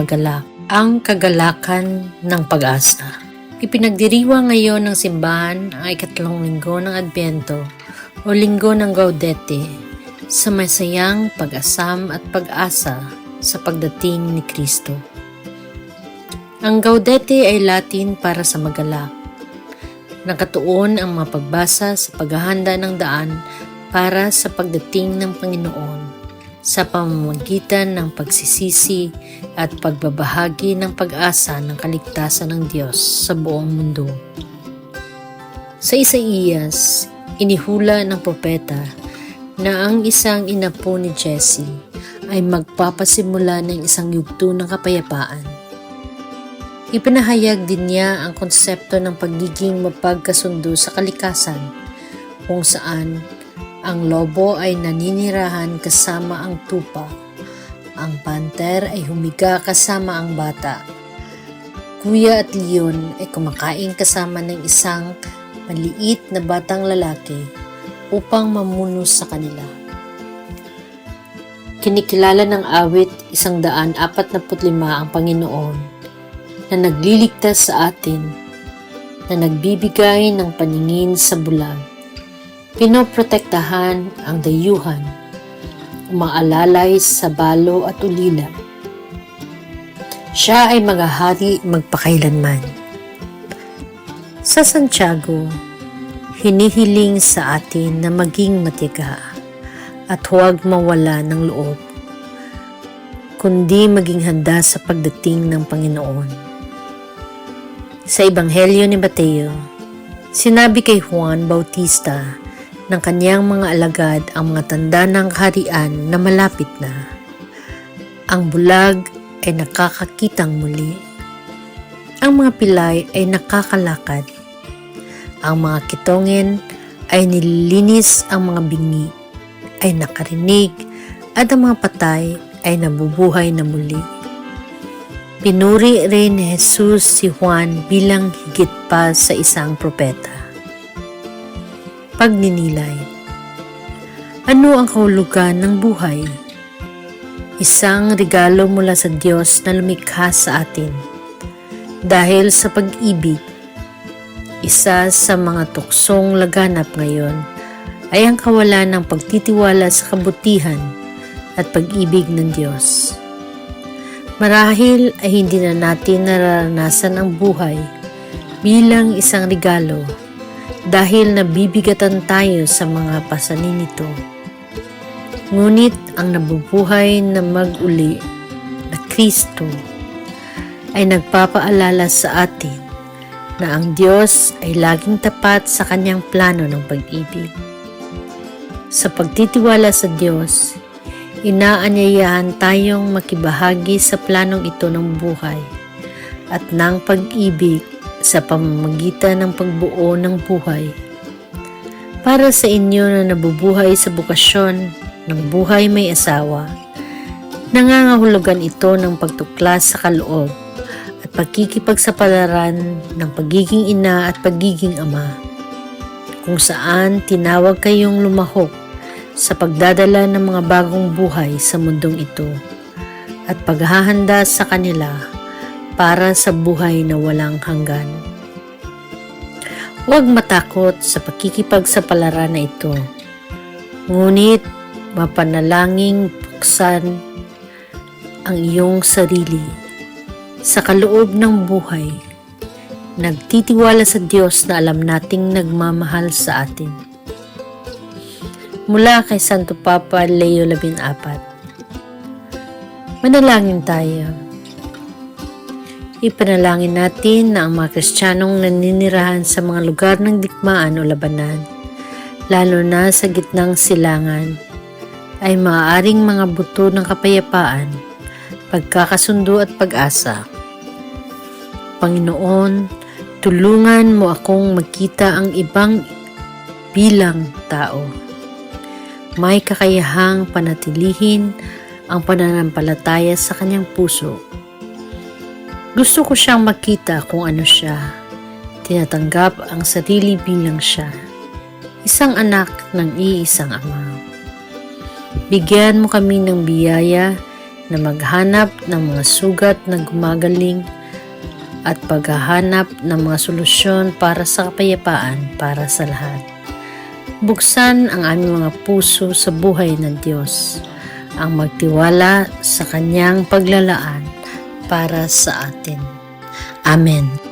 magalak, ang kagalakan ng pag-asa. Ipinagdiriwang ngayon ng simbahan ang ikatlong linggo ng Adbyento o linggo ng Gaudete sa masayang pag-asam at pag-asa sa pagdating ni Kristo. Ang Gaudete ay Latin para sa magalak. Nakatuon ang mga pagbasa sa paghahanda ng daan para sa pagdating ng Panginoon sa pamamagitan ng pagsisisi at pagbabahagi ng pag-asa ng kaligtasan ng Diyos sa buong mundo. Sa Isaías, inihula ng propeta na ang isang inapo ni Jesse ay magpapasimula ng isang yugto ng kapayapaan. Ipinahayag din niya ang konsepto ng pagiging mapagkasundo sa kalikasan kung saan ang lobo ay naninirahan kasama ang tupa, ang panter ay humiga kasama ang bata, kuya at leon ay kumakain kasama ng isang maliit na batang lalaki upang mamuno sa kanila. Kinikilala ng awit 145 ang Panginoon na nagliligtas sa atin, na nagbibigay ng paningin sa bulag, pinoprotektahan ang dayuhan, umaalalay sa balo at ulila. Siya ay maghahari magpakailanman. Sa Santiago, hinihiling sa atin na maging matiyaga at huwag mawala ng loob, kundi maging handa sa pagdating ng Panginoon. Sa Ebanghelyo ni Mateo, sinabi kay Juan Bautista ng kanyang mga alagad ang mga tanda ng kaharian na malapit na. Ang bulag ay nakakakitang muli. Ang mga pilay ay nakakalakad. Ang mga kitongin ay nililinis, ang mga bingi ay nakarinig, at ang mga patay ay nabubuhay na muli. Pinuri rin ni Jesus si Juan bilang higit pa sa isang propeta. Pagninilay. Ano ang kahulugan ng buhay? Isang regalo mula sa Diyos na lumikha sa atin. Dahil sa pag-ibig, isa sa mga tuksong laganap ngayon ay ang kawalan ng pagtitiwala sa kabutihan at pag-ibig ng Diyos. Marahil ay hindi na natin nararanasan ang buhay bilang isang regalo dahil nabibigatan tayo sa mga pasanin nito. Ngunit ang nabubuhay na mag-uli na Kristo ay nagpapaalala sa atin na ang Diyos ay laging tapat sa kanyang plano ng pag-ibig. Sa pagtitiwala sa Diyos, inaanyayahan tayong makibahagi sa planong ito ng buhay at ng pag-ibig sa pamamagitan ng pagbuo ng buhay. Para sa inyo na nabubuhay sa bukasyon ng buhay may asawa, nangangahulugan ito ng pagtuklas sa kaloob at pagkikipagsapalaran ng pagiging ina at pagiging ama, kung saan tinawag kayong lumahok sa pagdadala ng mga bagong buhay sa mundong ito at paghahanda sa kanila para sa buhay na walang hanggan. Huwag matakot sa pakikipagsapalaran na ito, ngunit mapanalangin buksan ang iyong sarili sa kaloob ng buhay, nagtitiwala sa Diyos na alam nating nagmamahal sa atin. Mula kay Santo Papa Leo XIV. Manalangin tayo. Ipanalangin natin na ang mga Kristiyanong naninirahan sa mga lugar ng digmaan o labanan, lalo na sa gitnang silangan, ay maaaring mga buto ng kapayapaan, pagkakasundo at pag-asa. Panginoon, tulungan mo akong makita ang ibang bilang tao. May kakayahang panatilihin ang pananampalataya sa kanyang puso. Gusto ko siyang makita kung ano siya. Tinatanggap ang sarili bilang siya. Isang anak ng iisang ama. Bigyan mo kami ng biyaya na maghanap ng mga sugat na gumagaling at paghahanap ng mga solusyon para sa kapayapaan para sa lahat. Buksan ang aming mga puso sa buhay ng Diyos, ang magtiwala sa Kanyang paglalaan para sa atin. Amen.